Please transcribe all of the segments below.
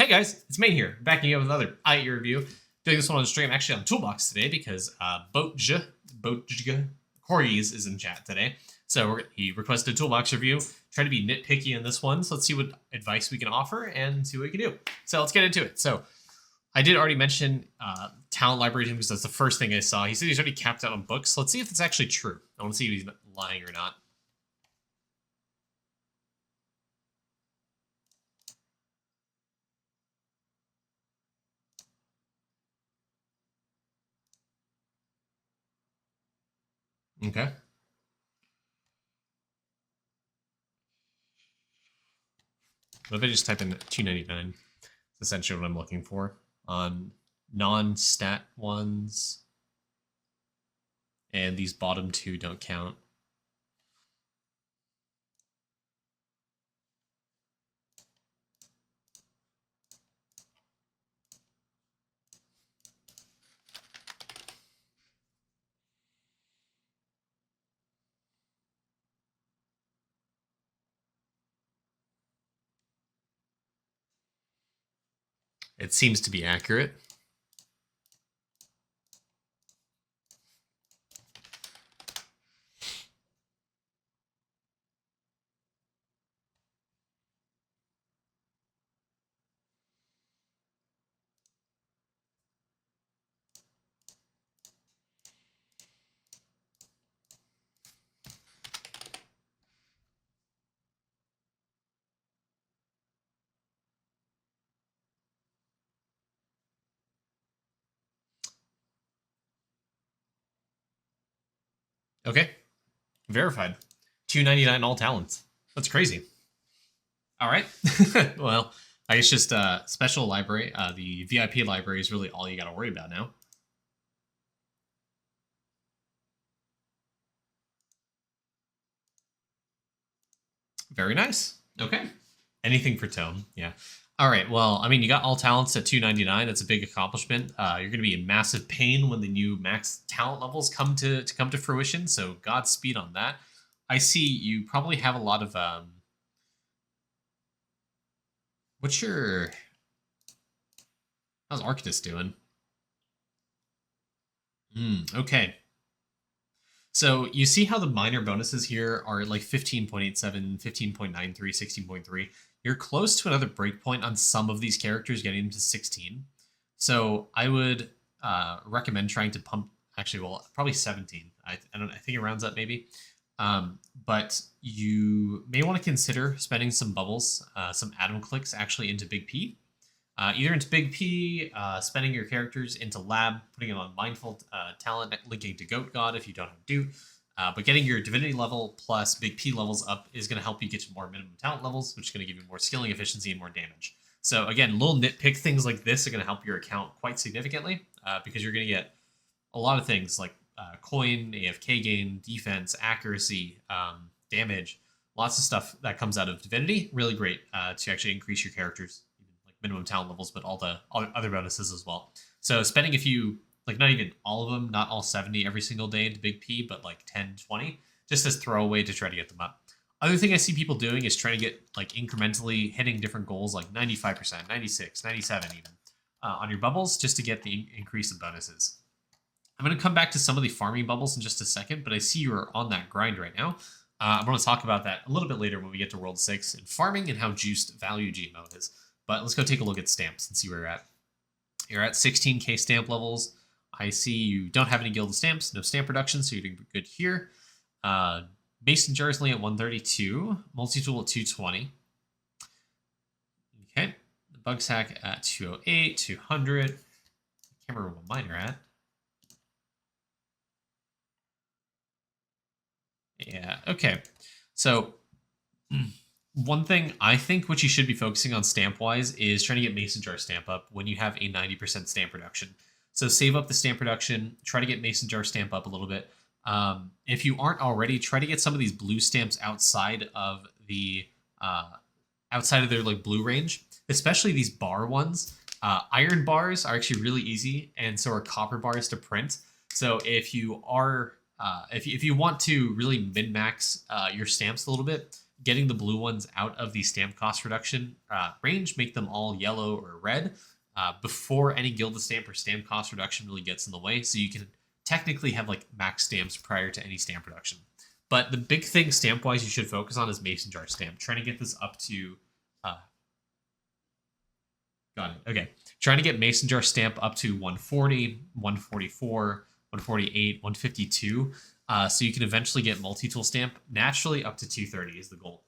Hey guys, it's Main here, backing up with another IE review. Doing this one on stream, actually on Toolbox today, because Boatge Corey's is in chat today. So he requested a Toolbox review. Try to be nitpicky in this one, so let's see what advice we can offer and see what we can do. So let's get into it. So I did already mention talent library to him because that's the first thing I saw. He said he's already capped out on books. Let's see if it's actually true. I want to see if he's lying or not. Okay. What if I just type in 299? It's essentially what I'm looking for on non-stat ones. And these bottom two don't count. It seems to be accurate. Okay. Verified. 299 all talents. That's crazy. All right. Well, I guess just special library. The VIP library is really all you got to worry about now. Very nice. Okay. Anything for Tome. Yeah. All right. Well, I mean, you got all talents at 299. That's a big accomplishment. You're going to be in massive pain when the new max talent levels come to fruition. So Godspeed on that. I see you probably have a lot of what's your how's Arctis doing? Okay. So you see how the minor bonuses here are like 15.87, 15.93, 16.3. You're close to another breakpoint on some of these characters getting them to 16. So I would recommend trying to pump, actually, well, probably 17. I think it rounds up maybe. But you may want to consider spending some bubbles, some atom clicks actually into Big P. Either into Big P, spending your characters into Lab, putting it on Mindful Talent, linking to Goat God if you don't have Doot. But getting your Divinity level plus Big P levels up is going to help you get to more minimum talent levels, which is going to give you more skilling efficiency and more damage. So again, little nitpick things like this are going to help your account quite significantly because you're going to get a lot of things like coin, AFK gain, defense, accuracy, damage, lots of stuff that comes out of Divinity. Really great to actually increase your characters' minimum talent levels, but all the other bonuses as well. So spending a few, like not even all of them, not all 70 every single day into Big P, but like 10, 20, just as throwaway to try to get them up. Other thing I see people doing is trying to get like incrementally hitting different goals like 95%, 96, 97 even on your bubbles just to get the increase in bonuses. I'm going to come back to some of the farming bubbles in just a second, but I see you're on that grind right now. I'm going to talk about that a little bit later when we get to World 6 and farming and how juiced value GMO is. But let's go take a look at stamps and see where you're at. You're at 16k stamp levels. I see you don't have any gilded stamps, no stamp reduction, so you're doing good here. Mason jar is only at 132. Multi-tool at 220. Okay. The bug sack at 208, 200. I can't remember what mine are at. Yeah, okay. So one thing I think what you should be focusing on stamp-wise is trying to get Mason Jar stamp up when you have a 90% stamp reduction. So save up the stamp reduction, try to get Mason Jar stamp up a little bit. If you aren't already, try to get some of these blue stamps outside of the their like blue range, especially these bar ones. Iron bars are actually really easy, and so are copper bars to print. So if you are if you want to really min-max your stamps a little bit, getting the blue ones out of the stamp cost reduction range, make them all yellow or red before any gilded stamp or stamp cost reduction really gets in the way. So you can technically have like max stamps prior to any stamp reduction. But the big thing stamp-wise you should focus on is mason jar stamp. Trying to get this up to... got it. Okay. Trying to get mason jar stamp up to 140, 144, 148, 152. So you can eventually get multi-tool stamp naturally up to 230 is the goal.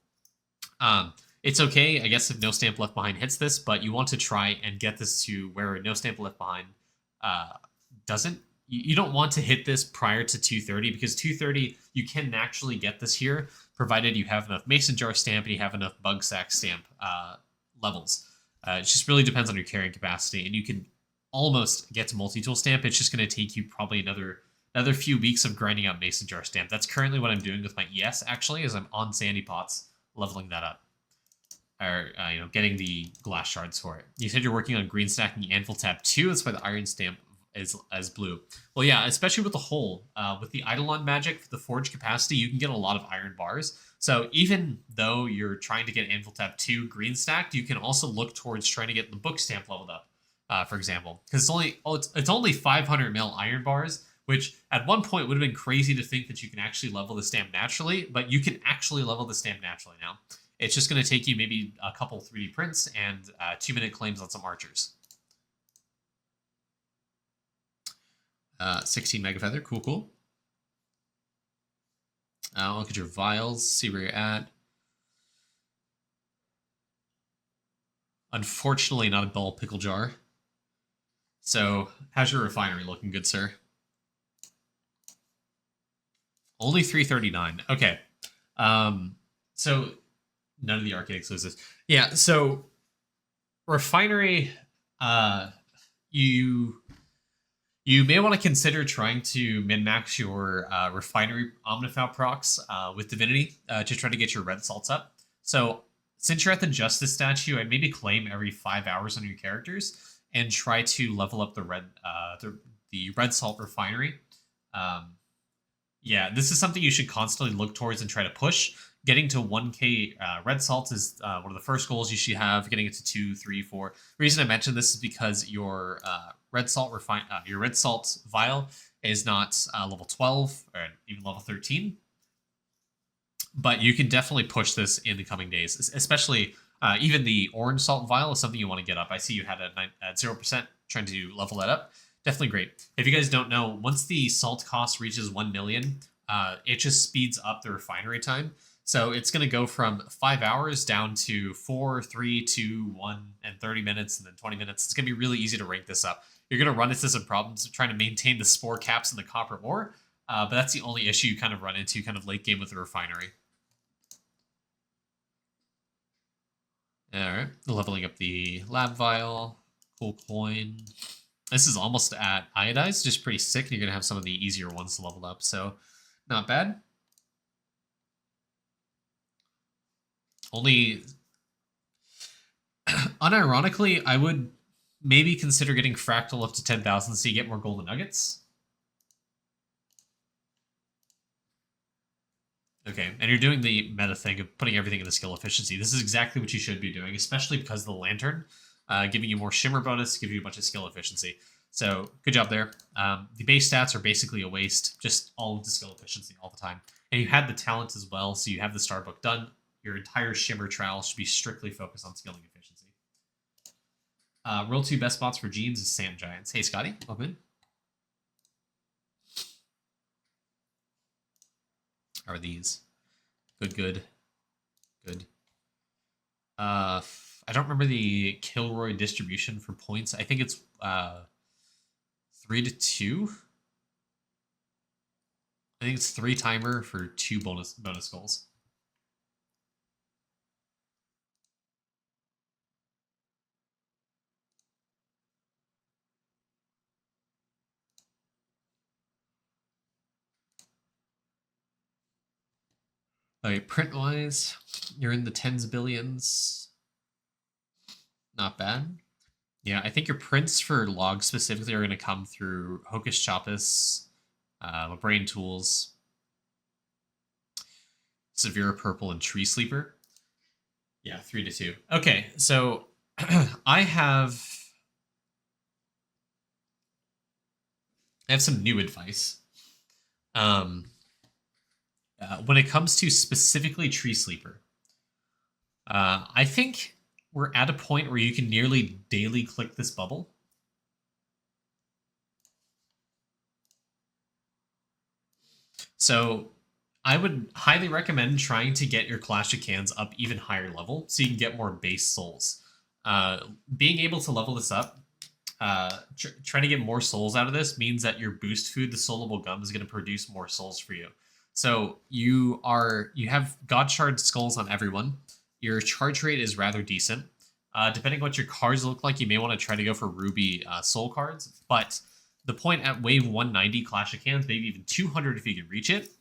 It's okay, I guess, if no stamp left behind hits this, but you want to try and get this to where no stamp left behind doesn't. You don't want to hit this prior to 230 because 230, you can naturally get this here, provided you have enough mason jar stamp and you have enough bug sack stamp levels. It just really depends on your carrying capacity, and you can almost get to multi-tool stamp. It's just going to take you probably another few weeks of grinding out mason jar stamp. That's currently what I'm doing with my ES, actually, is I'm on sandy pots, leveling that up. Or, getting the glass shards for it. You said you're working on green stacking anvil tab 2. That's why the iron stamp is as blue. Well, yeah, especially with the hole. With the Idleon magic, for the forge capacity, you can get a lot of iron bars. So even though you're trying to get anvil tab 2 green stacked, you can also look towards trying to get the book stamp leveled up, for example. Because it's only 500 mil iron bars, which at one point would have been crazy to think that you can actually level the stamp naturally, but you can actually level the stamp naturally now. It's just going to take you maybe a couple 3D prints and 2-minute claims on some archers. 16 Mega Feather, cool. Look at your vials, see where you're at. Unfortunately, not a ball pickle jar. So, how's your refinery looking, good sir? Only 339. Okay. So none of the arcade exclusives. Yeah, so Refinery, you may want to consider trying to min-max your Refinery Omnifal procs with Divinity to try to get your red salts up. So since you're at the Justice statue, I'd maybe claim every 5 hours on your characters and try to level up the red salt Refinery. Yeah, this is something you should constantly look towards and try to push. Getting to 1k red salt is one of the first goals you should have. Getting it to 2, 3, 4. The reason I mentioned this is because your red salt vial is not level 12 or even level 13. But you can definitely push this in the coming days, especially even the orange salt vial is something you want to get up. I see you had at 0%, trying to level that up. Definitely great. If you guys don't know, once the salt cost reaches 1 million, it just speeds up the refinery time. So it's going to go from 5 hours down to 4, 3, 2, 1, and 30 minutes, and then 20 minutes. It's going to be really easy to rank this up. You're going to run into some problems trying to maintain the spore caps and the copper ore, but that's the only issue you kind of run into kind of late game with the refinery. All right, leveling up the lab vial, cool coin. This is almost at iodized, just pretty sick. And you're going to have some of the easier ones to level up, so not bad. Only, unironically, I would maybe consider getting Fractal up to 10,000 so you get more golden nuggets. Okay, and you're doing the meta thing of putting everything in the skill efficiency. This is exactly what you should be doing, especially because of the lantern, giving you more shimmer bonus, give you a bunch of skill efficiency. So good job there. The base stats are basically a waste, just all of the skill efficiency all the time. And you had the talent as well, so you have the star book done. Your entire shimmer trial should be strictly focused on skilling efficiency. Roll 2 best spots for Jeans is Sand Giants. Hey, Scotty, welcome in. How are these? Good. I don't remember the Kilroy distribution for points. I think it's 3 to 2. I think it's 3 timer for 2 bonus goals. Okay, print-wise, you're in the tens of billions. Not bad. Yeah, I think your prints for logs specifically are going to come through Hocus Chopus, Brain Tools. Severe Purple, and Tree Sleeper. Yeah, 3-2. Okay, so I have some new advice. When it comes to specifically Tree Sleeper, I think we're at a point where you can nearly daily click this bubble. So I would highly recommend trying to get your Clash of Cans up even higher level so you can get more base souls. Being able to level this up, trying to get more souls out of this means that your boost food, the soulable gum, is going to produce more souls for you. So you have God Shard skulls on everyone. Your charge rate is rather decent. Depending on what your cards look like, you may want to try to go for Ruby soul cards. But the point at wave 190 Clash of Cans, maybe even 200 if you can reach it,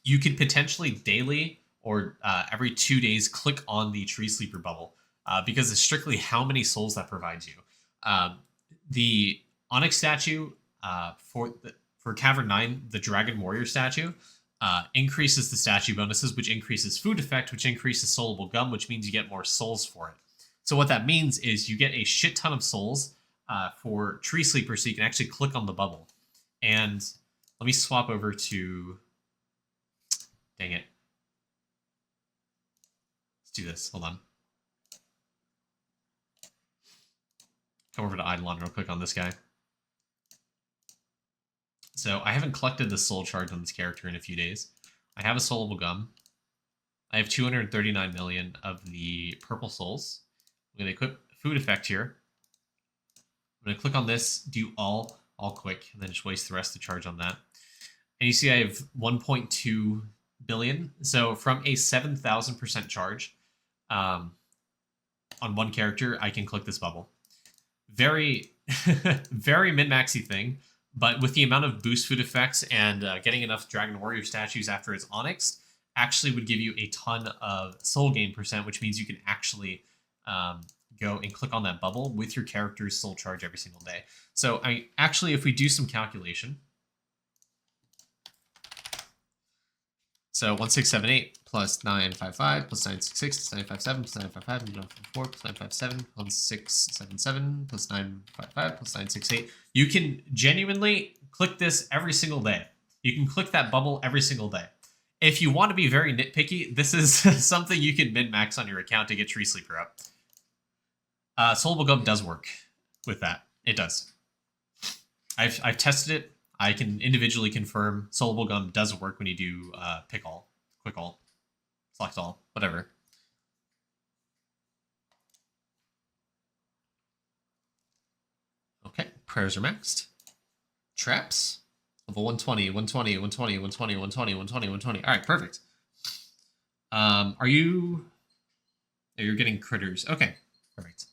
you could potentially daily or every 2 days click on the Tree Sleeper bubble because it's strictly how many souls that provides you. The Onyx statue for Cavern 9, the Dragon Warrior statue, increases the statue bonuses, which increases food effect, which increases soulable gum, which means you get more souls for it. So what that means is you get a shit ton of souls for Tree Sleeper, so you can actually click on the bubble. And let me swap over to... Dang it. Let's do this. Hold on. Come over to Idleon real quick on this guy. So I haven't collected the soul charge on this character in a few days. I have a soulable gum. I have 239 million of the purple souls. I'm going to equip food effect here. I'm going to click on this, do all quick, and then just waste the rest of the charge on that. And you see I have 1.2 billion. So from a 7,000% charge on one character, I can click this bubble. Very, very min-maxy thing, but with the amount of boost food effects and getting enough Dragon Warrior statues after its Onyx actually would give you a ton of soul gain percent, which means you can actually go and click on that bubble with your character's soul charge every single day. So if we do some calculation, so 1678 plus 955 plus 966 plus 957 plus 955 plus 954 plus 957 plus 677 plus 955 plus 968. You can genuinely click this every single day. You can click that bubble every single day. If you want to be very nitpicky, this is something you can min-max on your account to get Tree Sleeper up. Soulable Gum does work with that. It does. I've tested it. I can individually confirm Soulable Gum does work when you do pick all, quick all, select all, whatever. Okay, prayers are maxed. Traps. Level 120, 120, 120, 120, 120, 120, 120. All right, perfect. You're getting critters. Okay, perfect.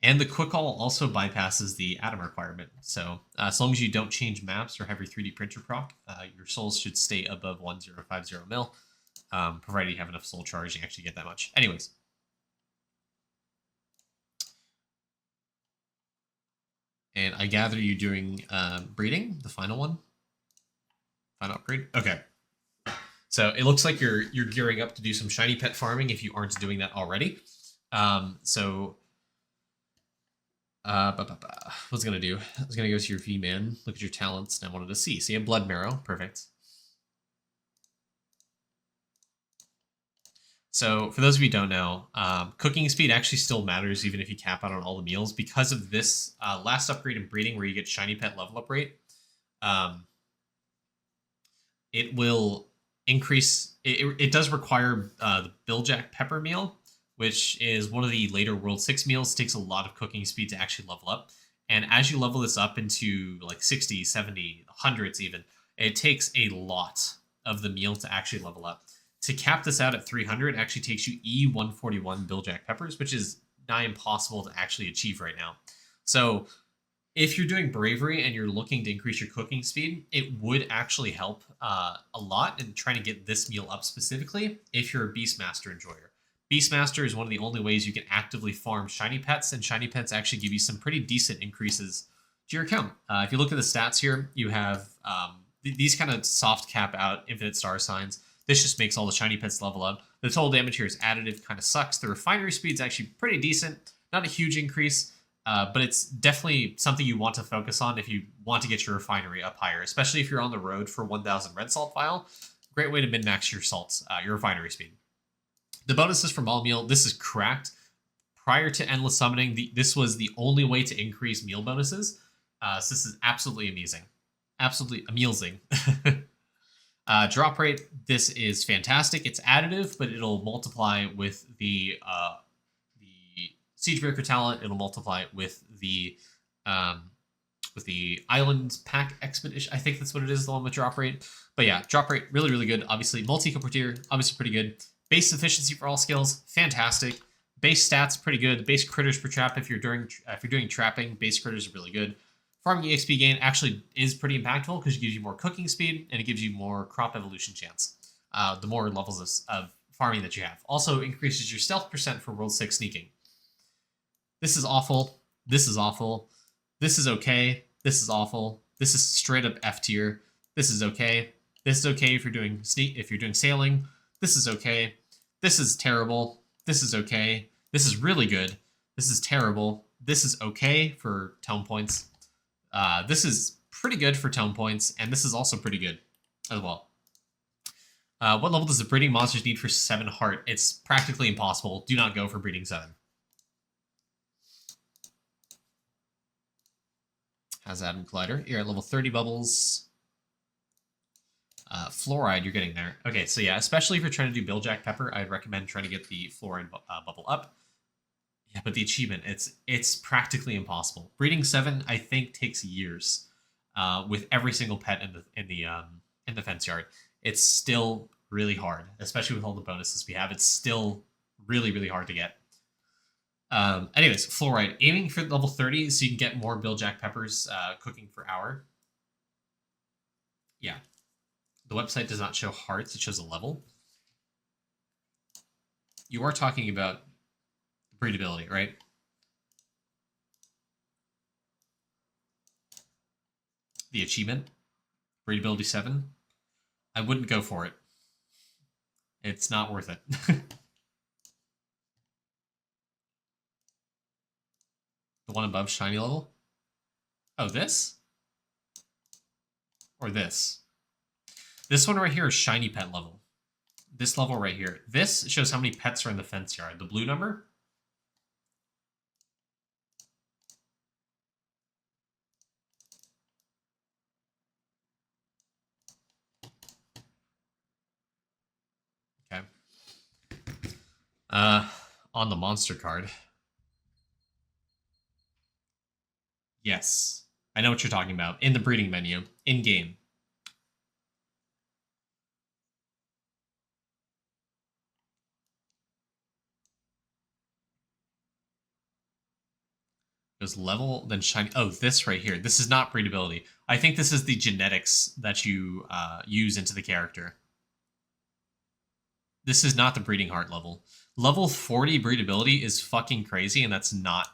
And the quick all also bypasses the Atom requirement. So as long as you don't change maps or have your 3D printer proc, your souls should stay above 1050 mil, provided you have enough soul charge and actually get that much. Anyways. And I gather you're doing breeding, the final one? Final upgrade? Okay. So it looks like you're gearing up to do some shiny pet farming if you aren't doing that already. What was I going to do? I was going to go to your V-Man, look at your talents, and I wanted to see. So you have Blood Marrow. Perfect. So for those of you who don't know, cooking speed actually still matters even if you cap out on all the meals because of this last upgrade in breeding where you get shiny pet level up rate. It will increase... It does require the Billjack Pepper meal, which is one of the later World 6 meals. It takes a lot of cooking speed to actually level up. And as you level this up into like 60, 70, hundreds even, it takes a lot of the meal to actually level up. To cap this out at 300 actually takes you E141 Billjack Peppers, which is nigh impossible to actually achieve right now. So if you're doing Bravery and you're looking to increase your cooking speed, it would actually help a lot in trying to get this meal up specifically if you're a Beastmaster enjoyer. Beastmaster is one of the only ways you can actively farm shiny pets, and shiny pets actually give you some pretty decent increases to your account. If you look at the stats here, you have these kind of soft cap out infinite star signs. This just makes all the shiny pets level up. The total damage here is additive, kind of sucks. The refinery speed is actually pretty decent. Not a huge increase, but it's definitely something you want to focus on if you want to get your refinery up higher, especially if you're on the road for 1000 red salt vial. Great way to min-max your salts, your refinery speed. The bonuses from all meal, this is cracked. Prior to Endless Summoning, this was the only way to increase meal bonuses. So this is absolutely amazing. Absolutely amazing. Drop rate, this is fantastic. It's additive, but it'll multiply with the Siegebreaker talent. It'll multiply with the Island Pack Expedition. I think that's what it is, the one with drop rate. But yeah, drop rate, really, really good. Obviously, multi-comportier, obviously pretty good. Base efficiency for all skills, fantastic. Base stats, pretty good. Base critters per trap, if you're doing trapping, base critters are really good. Farming EXP gain actually is pretty impactful because it gives you more cooking speed and it gives you more crop evolution chance. The more levels of farming that you have. Also increases your stealth percent for World 6 sneaking. This is awful. This is awful. This is okay. This is awful. This is straight up F tier. This is okay. This is okay if you're doing sailing. This is okay. This is terrible. This is okay. This is really good. This is terrible. This is okay for tome points. This is pretty good for tome points, and this is also pretty good as well. What level does the breeding monsters need for 7 heart? It's practically impossible. Do not go for breeding 7. How's Adam Collider? You're at level 30 bubbles. Fluoride, you're getting there. Okay, so yeah, especially if you're trying to do Billjack Pepper, I'd recommend trying to get the fluoride bubble up. Yeah, but the achievement, it's practically impossible. Breeding 7, I think, takes years. With every single pet in the fence yard, it's still really hard, especially with all the bonuses we have. It's still really, really hard to get. Anyways, fluoride, aiming for level 30 so you can get more Billjack Peppers cooking per hour. Yeah. The website does not show hearts, it shows a level. You are talking about breedability, right? The achievement, breedability 7. I wouldn't go for it. It's not worth it. The one above shiny level? Oh, this? Or this? This one right here is shiny pet level. This level right here. This shows how many pets are in the fence yard. The blue number? Okay. On the monster card. Yes. I know what you're talking about. In the breeding menu. In-game. Goes level, then shiny. Oh, this right here. This is not breedability. I think this is the genetics that you use into the character. This is not the breeding heart level. Level 40 breedability is fucking crazy, and that's not...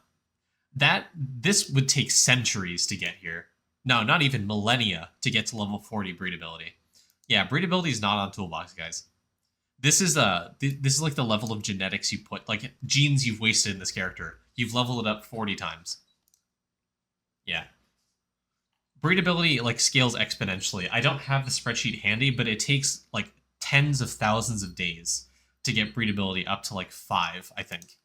This would take centuries to get here. No, not even millennia to get to level 40 breedability. Yeah, breedability is not on Toolbox, guys. This is like the level of genetics you put, like genes you've wasted in this character. You've leveled it up 40 times. Yeah. Breedability like scales exponentially. I don't have the spreadsheet handy, but it takes like tens of thousands of days to get breedability up to like 5, I think.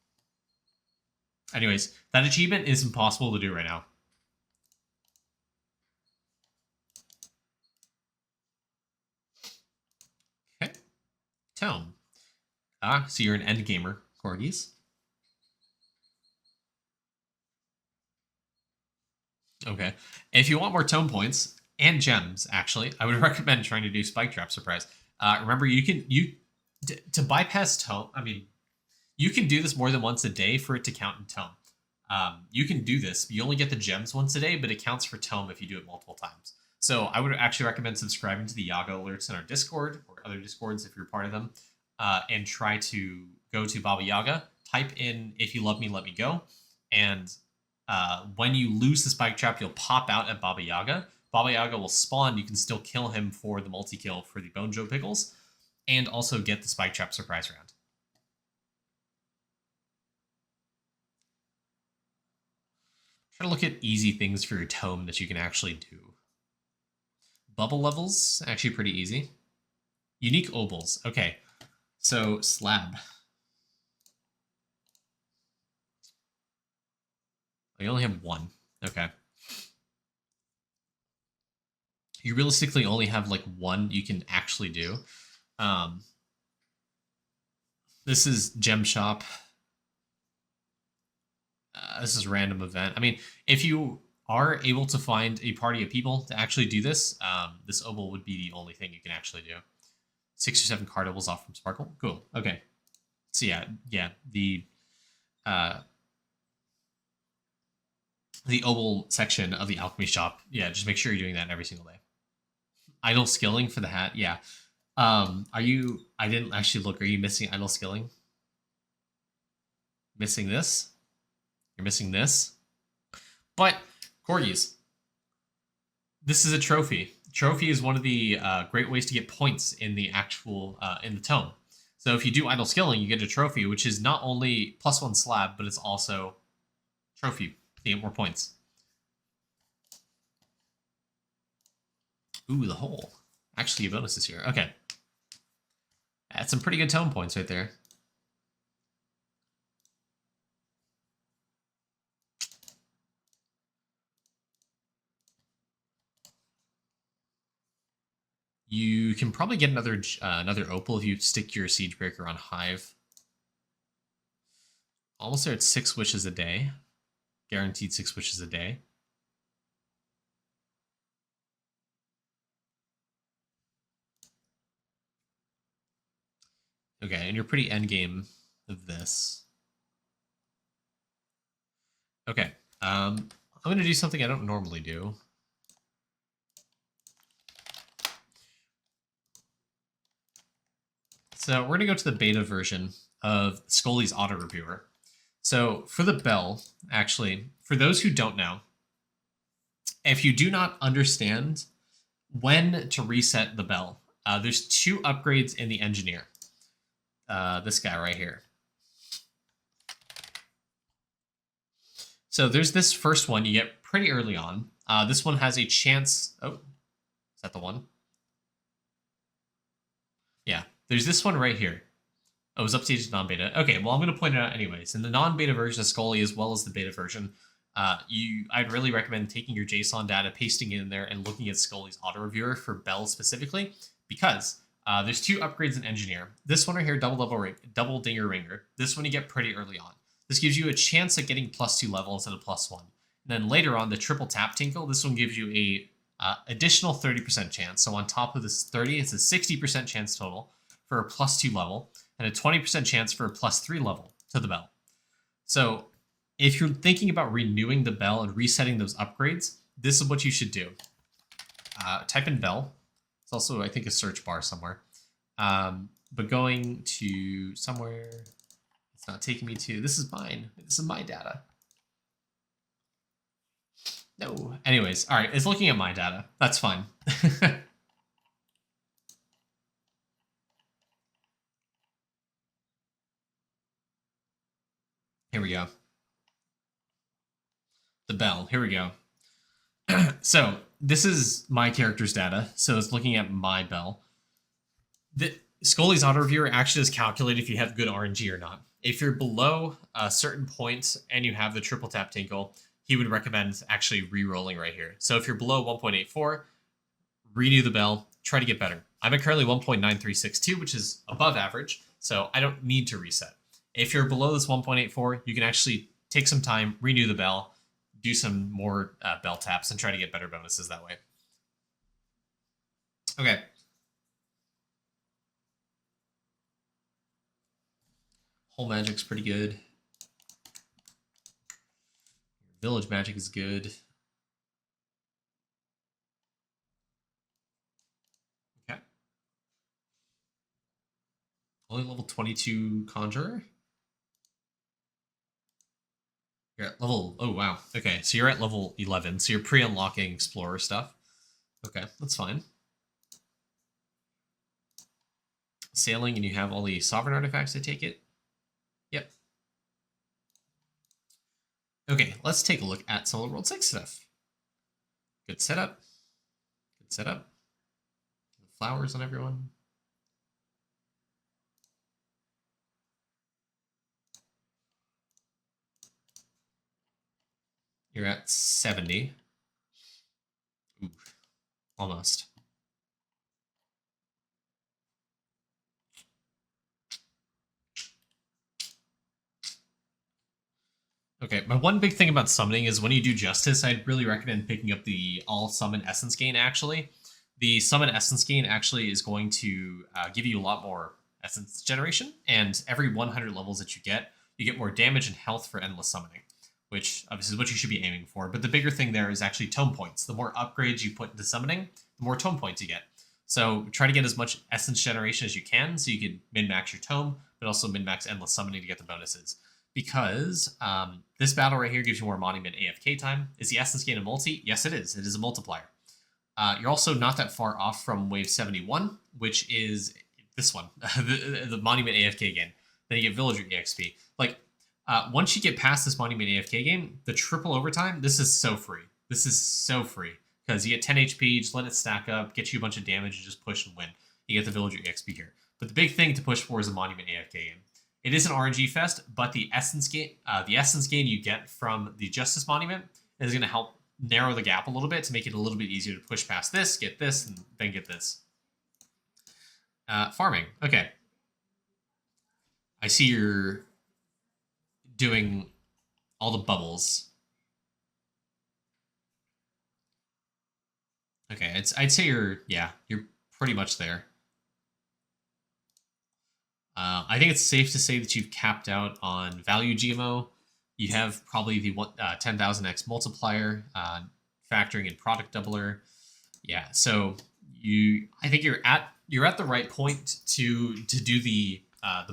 Anyways, that achievement is impossible to do right now. Okay. Tome. So you're an end gamer, Corgis. Okay. If you want more tome points and gems, actually, I would recommend trying to do Spike Trap Surprise. Remember, to bypass tome. I mean, you can do this more than once a day for it to count in tome. You can do this. You only get the gems once a day, but it counts for tome if you do it multiple times. So I would actually recommend subscribing to the Yaga alerts in our Discord or other Discords if you're part of them, and try to go to Baba Yaga, type in "If you love me, let me go," and when you lose the spike trap, you'll pop out at Baba Yaga. Baba Yaga will spawn. You can still kill him for the multi-kill for the Bone Joe Pickles, and also get the Spike Trap surprise round. Try to look at easy things for your tome that you can actually do. Bubble levels, actually pretty easy. Unique obals. Okay, so slab. You only have one. Okay. You realistically only have like one you can actually do. This is Gem Shop. This is random event. I mean, if you are able to find a party of people to actually do this, this obal would be the only thing you can actually do. 6 or 7 card obals off from Sparkle. Cool. Okay. So yeah, the obal section of the alchemy shop. Yeah, just make sure you're doing that every single day. Idle skilling for the hat. Yeah. Are you? I didn't actually look. Are you missing idle skilling? Missing this? You're missing this. But corgis. This is a trophy. Trophy is one of the great ways to get points in the actual in the tome. So if you do idle skilling, you get a trophy, which is not only +1 slab, but it's also trophy to get more points. Ooh, the hole. Actually, a bonus is here. Okay. That's some pretty good tome points right there. You can probably get another opal if you stick your siege breaker on hive. Almost there at 6 wishes a day. Guaranteed 6 wishes a day. Okay, and you're pretty endgame of this. Okay, I'm going to do something I don't normally do. So we're going to go to the beta version of Skolly's Auto Reviewer. So for the bell, actually, for those who don't know, if you do not understand when to reset the bell, there's 2 upgrades in the engineer. This guy right here. So there's this first one you get pretty early on. This one has a chance. Oh, is that the one? Yeah, there's this one right here. Oh, it was updated to non-beta. Okay, well, I'm going to point it out anyways. In the non-beta version of Skolly, as well as the beta version, I'd really recommend taking your JSON data, pasting it in there, and looking at Skolly's auto reviewer for Bell specifically, because there's 2 upgrades in Engineer. This one right here, double dinger ringer. This one you get pretty early on. This gives you a chance at getting +2 level instead of +1. And then later on, the triple tap tinkle. This one gives you a additional 30% chance. So on top of this 30, it's a 60% chance total for a +2 level, and a 20% chance for a +3 level to the bell. So if you're thinking about renewing the bell and resetting those upgrades, this is what you should do. Type in bell. It's also, I think, a search bar somewhere. But going to somewhere, it's not taking me to, this is mine. This is my data. No. Anyways, all right, it's looking at my data. That's fine. Here we go. The bell. Here we go. So this is my character's data. So it's looking at my bell. The Skolly's auto reviewer actually does calculate if you have good RNG or not. If you're below a certain point and you have the triple tap tinkle, he would recommend actually re-rolling right here. So if you're below 1.84, renew the bell, try to get better. I'm at currently 1.9362, which is above average, so I don't need to reset. If you're below this 1.84, you can actually take some time, renew the bell, do some more bell taps, and try to get better bonuses that way. Okay. Whole magic's pretty good. Village magic is good. Okay. Only level 22 Conjurer? You're at level... Oh, wow. Okay, so you're at level 11. So you're pre-unlocking Explorer stuff. Okay, that's fine. Sailing, and you have all the sovereign artifacts, I take it? Yep. Okay, let's take a look at some of the World 6 stuff. Good setup. Good setup. Flowers on everyone. You're at 70. Ooh, almost. Okay, my one big thing about summoning is when you do Justice, I'd really recommend picking up the All Summon Essence Gain, actually. The Summon Essence Gain actually is going to give you a lot more Essence generation, and every 100 levels that you get more damage and health for Endless Summoning, which obviously is what you should be aiming for. But the bigger thing there is actually Tome Points. The more upgrades you put into Summoning, the more Tome Points you get. So try to get as much Essence generation as you can so you can min-max your Tome, but also min-max Endless Summoning to get the bonuses. Because this battle right here gives you more Monument AFK time. Is the Essence Gain a multi? Yes, it is. It is a multiplier. You're also not that far off from Wave 71, which is this one, the Monument AFK gain. Then you get Villager EXP. Like, once you get past this Monument AFK game, the triple overtime, this is so free. This is so free. Because you get 10 HP, just let it stack up, get you a bunch of damage, and just push and win. You get the Villager EXP here. But the big thing to push for is a Monument AFK game. It is an RNG fest, but the essence gain you get from the Justice Monument is going to help narrow the gap a little bit to make it a little bit easier to push past this, get this, and then get this. Farming. Okay. I see you're doing all the bubbles. Okay, I'd say you're pretty much there. I think it's safe to say that you've capped out on value GMO. You have probably the 10,000x multiplier, factoring in product doubler. Yeah, so I think you're at the right point to do the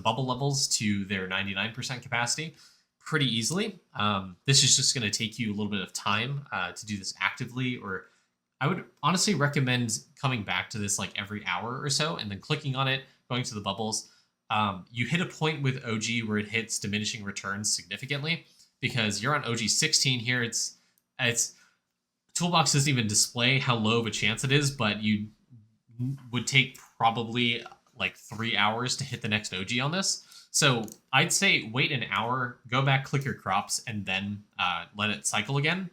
bubble levels to their 99% capacity pretty easily. This is just going to take you a little bit of time to do this actively, or I would honestly recommend coming back to this like every hour or so and then clicking on it, going to the bubbles. You hit a point with OG where it hits diminishing returns significantly because you're on OG 16 here. It's Toolbox doesn't even display how low of a chance it is, but you would take probably like 3 hours to hit the next OG on this. So I'd say wait an hour, go back, click your crops, and then let it cycle again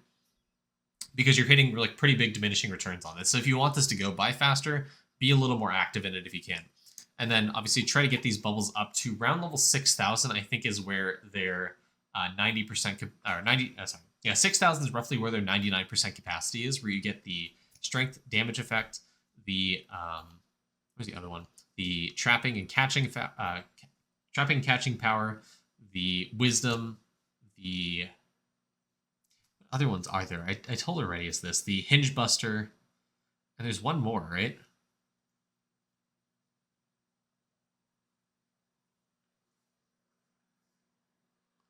because you're hitting like pretty big diminishing returns on this. So if you want this to go by faster, be a little more active in it if you can. And then obviously try to get these bubbles up to round level 6,000, I think is where their 90% or 90 sorry. Yeah, 6,000 is roughly where their 99% capacity is, where you get the strength damage effect, the where's the other one? The trapping and catching power, the wisdom, the other ones are there. I told her already is this, the hinge buster, and there's one more, right?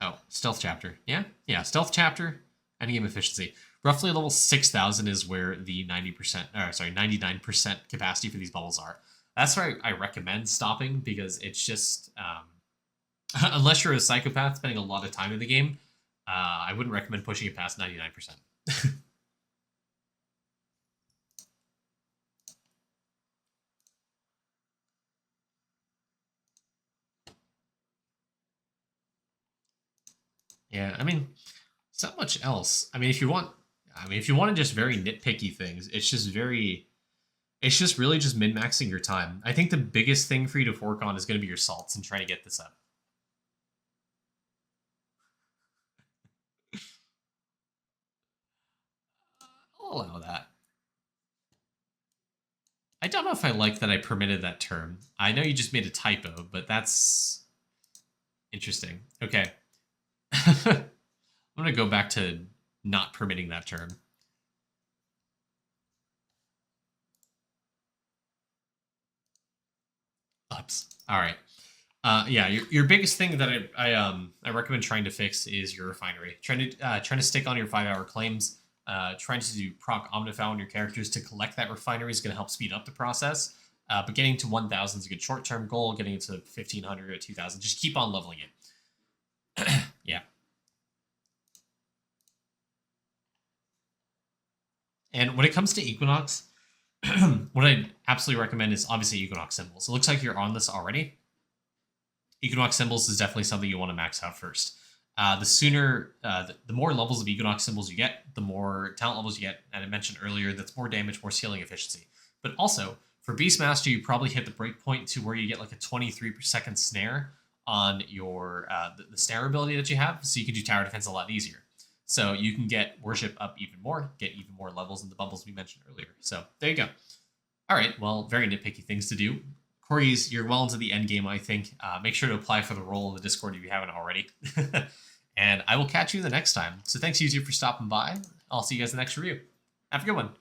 Oh, stealth chapter. Yeah, stealth chapter, endgame efficiency. Roughly level 6,000 is where the 99% capacity for these bubbles are. That's where I recommend stopping because it's just, unless you're a psychopath spending a lot of time in the game, I wouldn't recommend pushing it past 99%. Yeah, I mean, it's not much else. I mean, if you want to just very nitpicky things, it's just really just min-maxing your time. I think the biggest thing for you to work on is going to be your salts and trying to get this up. I'll allow that. I don't know if I like that I permitted that term. I know you just made a typo, but that's interesting. Okay. I'm going to go back to not permitting that term. Oops. All right. Yeah, your biggest thing that I recommend trying to fix is your refinery. Trying to stick on your 5-hour claims. trying to do proc Omnifal on your characters to collect that refinery is going to help speed up the process. But getting to 1,000 is a good short-term goal. Getting it to 1,500 or 2,000, just keep on leveling it. Yeah. And when it comes to Equinox, what I'd absolutely recommend is obviously Equinox symbols. It looks like you're on this already. Equinox symbols is definitely something you want to max out first. The sooner, the more levels of Equinox symbols you get, the more talent levels you get. And I mentioned earlier, that's more damage, more scaling efficiency. But also, for Beastmaster, you probably hit the breakpoint to where you get like a 23-second snare on your the snare ability that you have, so you can do tower defense a lot easier. So you can get worship up even more, get even more levels in the bubbles we mentioned earlier. So there you go. All right, well, very nitpicky things to do. Corgis, you're well into the end game, I think. Make sure to apply for the role in the Discord if you haven't already. And I will catch you the next time. So thanks, YouTube, for stopping by. I'll see you guys in the next review. Have a good one.